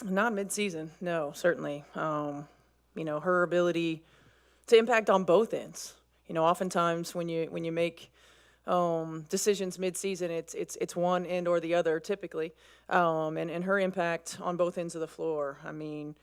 Not mid-season, no, certainly. Her ability to impact on both ends. Oftentimes when you make decisions mid-season, it's one end or the other typically, and her impact on both ends of the floor. I mean,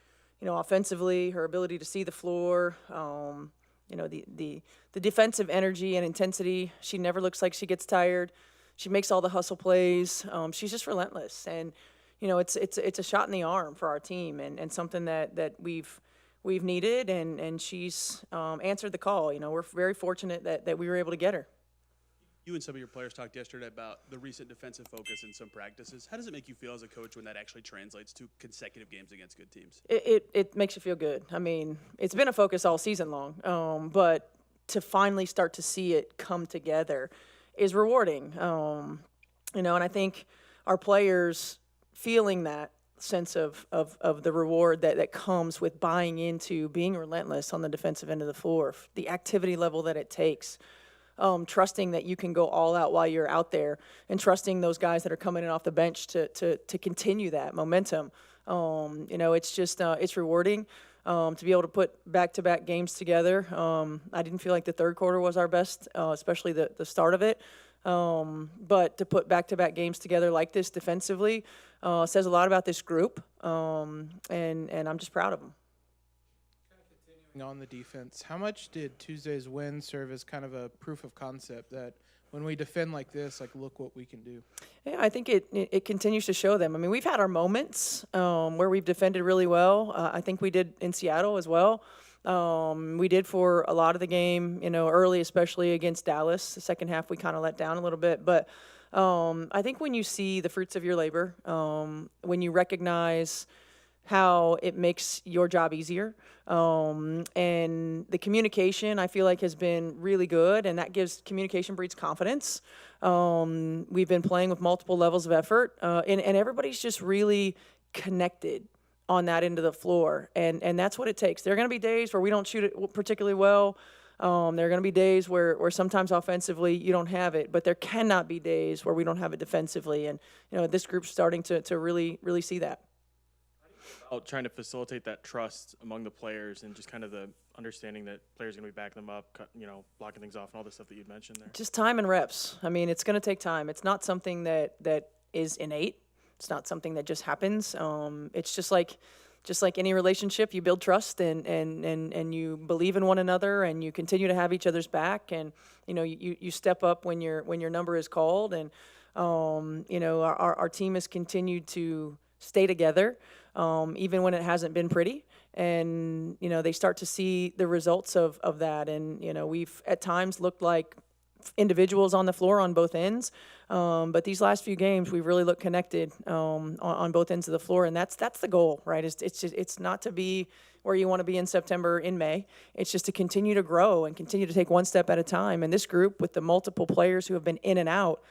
offensively, her ability to see the floor, the defensive energy and intensity. She never looks like she gets tired. She makes all the hustle plays. She's just relentless, and it's a shot in the arm for our team, and something that we've needed, and she's answered the call. We're very fortunate that we were able to get her. You and some of your players talked yesterday about the recent defensive focus in some practices. How does it make you feel as a coach when that actually translates to consecutive games against good teams? It makes you feel good. I mean, it's been a focus all season long, but to finally start to see it come together is rewarding. And I think our players feeling that sense of the reward that comes with buying into being relentless on the defensive end of the floor, the activity level that it takes. Trusting that you can go all out while you're out there, and trusting those guys that are coming in off the bench to continue that momentum. It's just it's rewarding to be able to put back-to-back games together. I didn't feel like the third quarter was our best, especially the start of it. But to put back-to-back games together like this defensively says a lot about this group, and I'm just proud of them. On the defense, how much did Tuesday's win serve as kind of a proof of concept that when we defend like this, like, look what we can do? Yeah, I think it continues to show them. I mean, we've had our moments where we've defended really well. I think we did in Seattle as well. We did for a lot of the game, early, especially against Dallas. The second half, we kind of let down a little bit. But I think when you see the fruits of your labor, when you recognize how it makes your job easier. And the communication, I feel like, has been really good, and that gives communication breeds confidence. We've been playing with multiple levels of effort, and everybody's just really connected on that end of the floor, and that's what it takes. There are going to be days where we don't shoot it particularly well. There are going to be days where sometimes offensively you don't have it, but there cannot be days where we don't have it defensively, and this group's starting to really see that. About trying to facilitate that trust among the players and just kind of the understanding that players are going to be backing them up, blocking things off and all the stuff that you mentioned there? Just time and reps. I mean, it's going to take time. It's not something that is innate. It's not something that just happens. It's just like any relationship, you build trust and you believe in one another, and you continue to have each other's back, and you step up when your number is called, and our team has continued to stay together, even when it hasn't been pretty. And, they start to see the results of that. And, we've at times looked like individuals on the floor on both ends. But these last few games, we've really looked connected on both ends of the floor. And that's the goal, right? It's not to be where you want to be in September, in May. It's just to continue to grow and continue to take one step at a time. And this group, with the multiple players who have been in and out,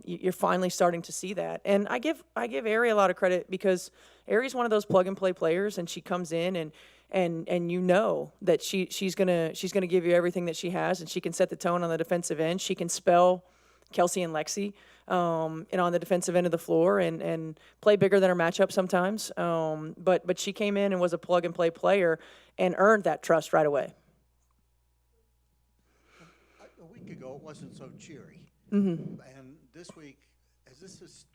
you're finally starting to see that. And I give Ari a lot of credit, because Ari's one of those plug and play players, and she comes in and that she's gonna give you everything that she has, and she can set the tone on the defensive end. She can spell Kelsey and Lexi and on the defensive end of the floor, and play bigger than her matchup sometimes. But she came in and was a plug and play player and earned that trust right away. A week ago, it wasn't so cheery. Mm-hmm. And this week, is this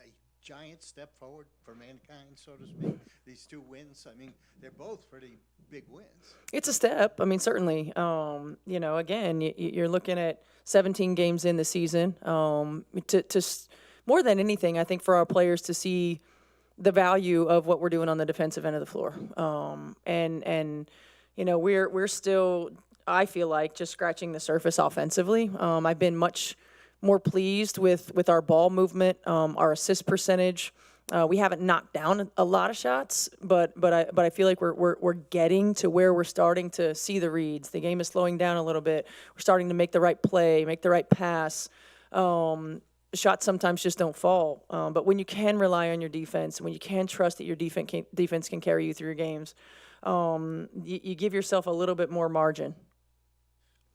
a giant step forward for mankind, so to speak? These two wins, I mean, they're both pretty big wins. It's a step. I mean, certainly. Again, you're looking at 17 games in the season. To more than anything, I think for our players to see the value of what we're doing on the defensive end of the floor. We're still, I feel like, just scratching the surface offensively. I've been much more pleased with our ball movement, our assist percentage. We haven't knocked down a lot of shots, but I feel like we're getting to where we're starting to see the reads. The game is slowing down a little bit. We're starting to make the right play, make the right pass. Shots sometimes just don't fall. But when you can rely on your defense, when you can trust that your defense can carry you through your games, you give yourself a little bit more margin.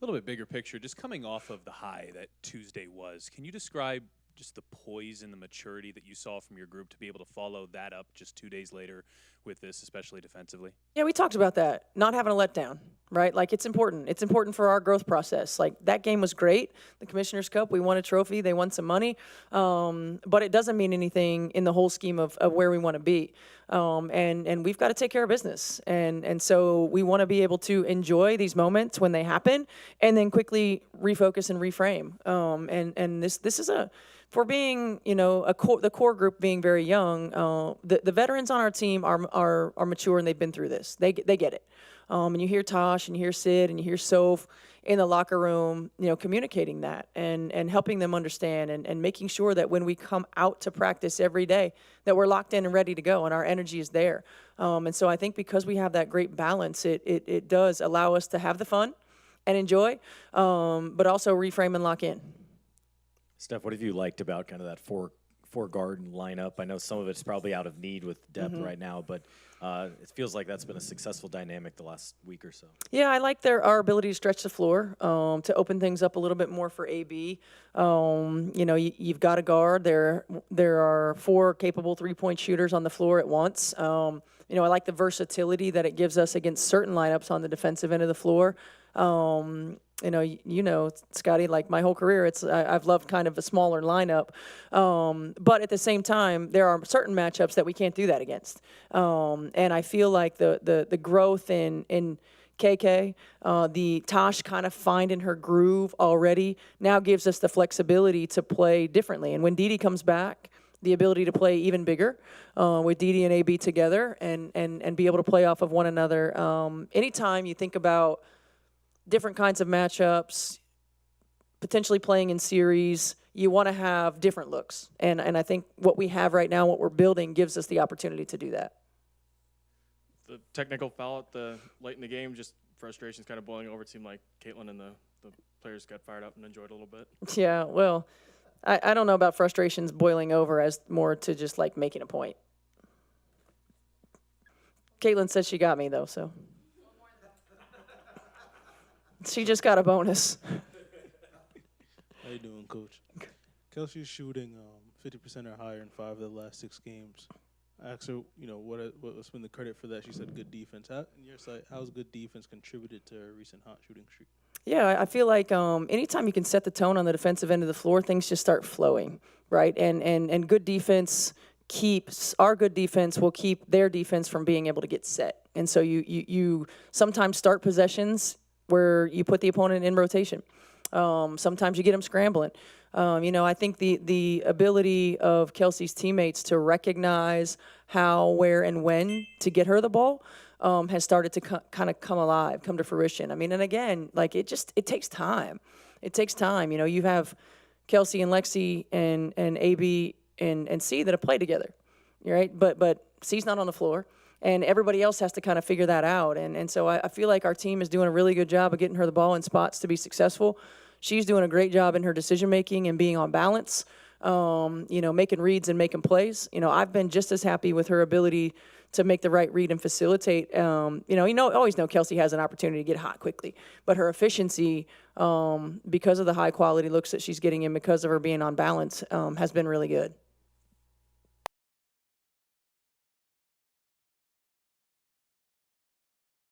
A little bit bigger picture, just coming off of the high that Tuesday was, can you describe just the poise and the maturity that you saw from your group to be able to follow that up just 2 days later with this, especially defensively? Yeah, we talked about that. Not having a letdown, right? Like, it's important. It's important for our growth process. Like, that game was great. The Commissioner's Cup, we won a trophy. They won some money. But it doesn't mean anything in the whole scheme of where we want to be. And we've got to take care of business. And so we want to be able to enjoy these moments when they happen and then quickly refocus and reframe. And this is for being, the core group being very young, the veterans on our team are mature and they've been through this. They get it. And you hear Tosh and you hear Sid and you hear Soph in the locker room, communicating that and helping them understand and making sure that when we come out to practice every day, that we're locked in and ready to go and our energy is there. And so I think because we have that great balance, it does allow us to have the fun and enjoy, but also reframe and lock in. Steph, what have you liked about kind of that four guard lineup? I know some of it's probably out of need with depth right now, but it feels like that's been a successful dynamic the last week or so. Yeah, I like our ability to stretch the floor, to open things up a little bit more for AB. You've got a guard. There are 4 capable three-point shooters on the floor at once. I like the versatility that it gives us against certain lineups on the defensive end of the floor. Scotty, like my whole career, I've loved kind of a smaller lineup. But at the same time, there are certain matchups that we can't do that against. And I feel like the growth in KK, the Tosh kind of finding her groove already now gives us the flexibility to play differently. And when Didi comes back, the ability to play even bigger with Didi and AB together and be able to play off of one another. Anytime you think about different kinds of matchups, potentially playing in series, you want to have different looks. And I think what we have right now, what we're building, gives us the opportunity to do that. The technical foul at the late in the game, just frustrations kind of boiling over. It seemed like Caitlin and the players got fired up and enjoyed it a little bit. Yeah, well, I don't know about frustrations boiling over as more to just like making a point. Caitlin said she got me though, so. She just got a bonus. How you doing, Coach? Kelsey's shooting 50% or higher in 5 of the last 6 games. I asked her, what's been the credit for that? She said good defense. In your sight, how's good defense contributed to her recent hot shooting streak? Yeah, I feel like anytime you can set the tone on the defensive end of the floor, things just start flowing, right? And good defense our good defense will keep their defense from being able to get set. And so you sometimes start possessions where you put the opponent in rotation. Sometimes you get them scrambling. I think the ability of Kelsey's teammates to recognize how, where, and when to get her the ball has started to kind of come to fruition. I mean, and again, like it takes time. It takes time. You have Kelsey and Lexi and AB and C that have played together, right? But C's not on the floor. And everybody else has to kind of figure that out. And so I feel like our team is doing a really good job of getting her the ball in spots to be successful. She's doing a great job in her decision-making and being on balance, making reads and making plays. I've been just as happy with her ability to make the right read and facilitate. Always know Kelsey has an opportunity to get hot quickly. But her efficiency, because of the high-quality looks that she's getting and because of her being on balance, has been really good.